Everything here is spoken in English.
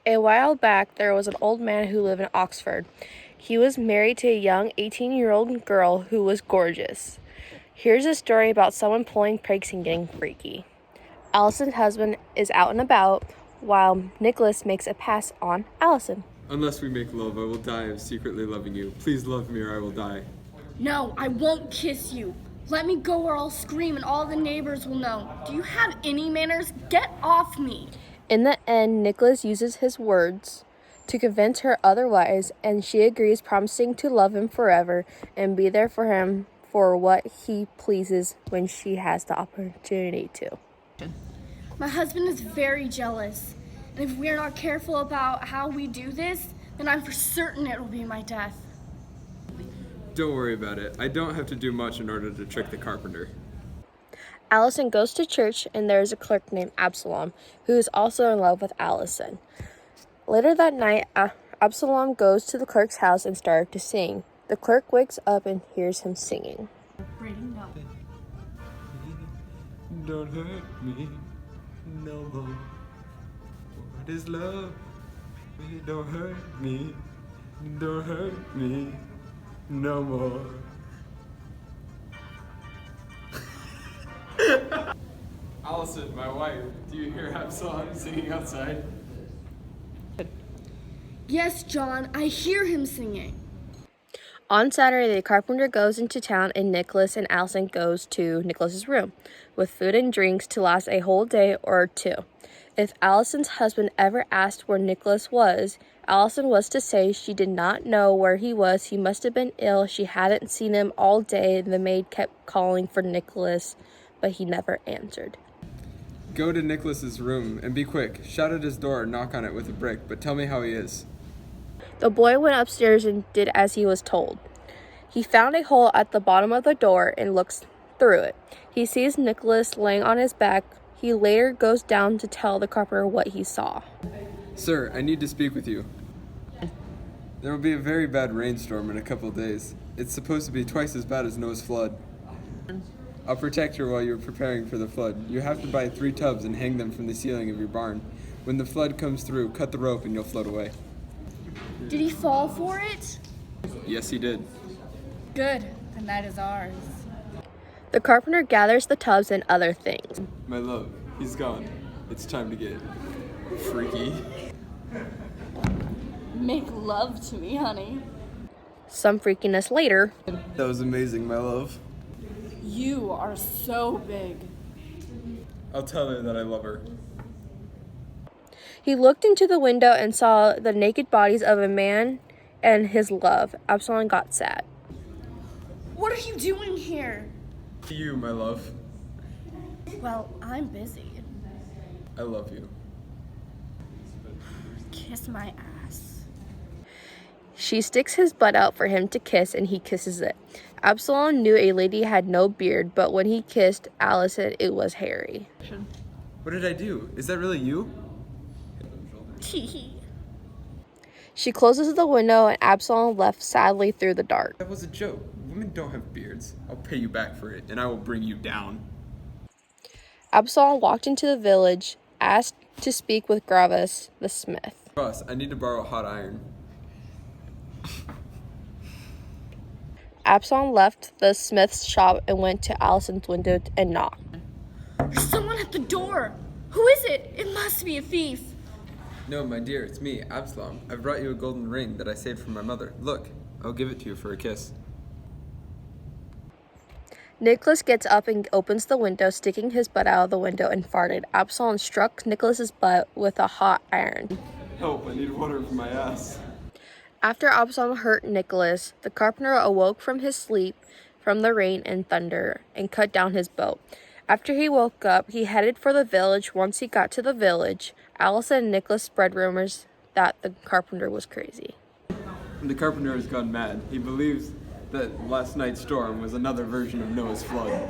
A while back, there was an old man who lived in Oxford. He was married to a young 18-year-old girl who was gorgeous. Here's a story about someone pulling pranks and getting freaky. Allison's husband is out and about, while Nicholas makes a pass on Allison. Unless we make love, I will die of secretly loving you. Please love me or I will die. No, I won't kiss you. Let me go or I'll scream and all the neighbors will know. Do you have any manners? Get off me. In the end, Nicholas uses his words to convince her otherwise, and she agrees, promising to love him forever and be there for him for what he pleases when she has the opportunity to. My husband is very jealous, and if we're not careful about how we do this, then I'm for certain it will be my death. Don't worry about it. I don't have to do much in order to trick the carpenter. Allison goes to church, and there is a clerk named Absalom, who is also in love with Allison. Later that night, Absalom goes to the clerk's house and starts to sing. The clerk wakes up and hears him singing. Don't hurt me no more. What is love? Don't hurt me. Don't hurt me no more. Allison, my wife, do you hear Absalom singing outside? Yes, John, I hear him singing. On Saturday, the carpenter goes into town, and Nicholas and Allison goes to Nicholas's room with food and drinks to last a whole day or two. If Allison's husband ever asked where Nicholas was, Allison was to say she did not know where he was. He must have been ill. She hadn't seen him all day. The maid kept calling for Nicholas, but he never answered. Go to Nicholas's room and be quick. Shout at his door or knock on it with a brick, but tell me how he is. The boy went upstairs and did as he was told. He found a hole at the bottom of the door and looks through it. He sees Nicholas laying on his back. He later goes down to tell the carpenter what he saw. Sir, I need to speak with you. There will be a very bad rainstorm in a couple days. It's supposed to be twice as bad as Noah's flood. I'll protect her while you're preparing for the flood. You have to buy 3 tubs and hang them from the ceiling of your barn. When the flood comes through, cut the rope and you'll float away. Did he fall for it? Yes, he did. Good, the night is ours. The carpenter gathers the tubs and other things. My love, he's gone. It's time to get freaky. Make love to me, honey. Some freakiness later, That was amazing, my love. You are so big. I'll tell her that I love her. he looked into the window and saw the naked bodies of a man and his love. Absalom got sad. What are you doing here? To you, my love. Well, I'm busy. I love you. Kiss my ass. She sticks his butt out for him to kiss, and he kisses it. Absalom knew a lady had no beard, but when he kissed Allison, it was hairy. What did I do? Is that really you? Tee. She closes the window, and Absalom left sadly through the dark. That was a joke. Women don't have beards. I'll pay you back for it, and I will bring you down. Absalom walked into the village, asked to speak with Gravus, the smith. Boss, I need to borrow a hot iron. Absalom left the smith's shop and went to Allison's window and knocked. There's someone at the door. Who is it? It must be a thief. No, my dear, it's me, Absalom. I've brought you a golden ring that I saved from my mother. Look, I'll give it to you for a kiss. Nicholas gets up and opens the window, sticking his butt out of the window, and farted. Absalom struck Nicholas's butt with a hot iron. Help, I need water for my ass. After Absalom hurt Nicholas, the carpenter awoke from his sleep from the rain and thunder and cut down his bow. After he woke up, he headed for the village. Once he got to the village, Allison and Nicholas spread rumors that the carpenter was crazy. The carpenter has gone mad. He believes that last night's storm was another version of Noah's flood.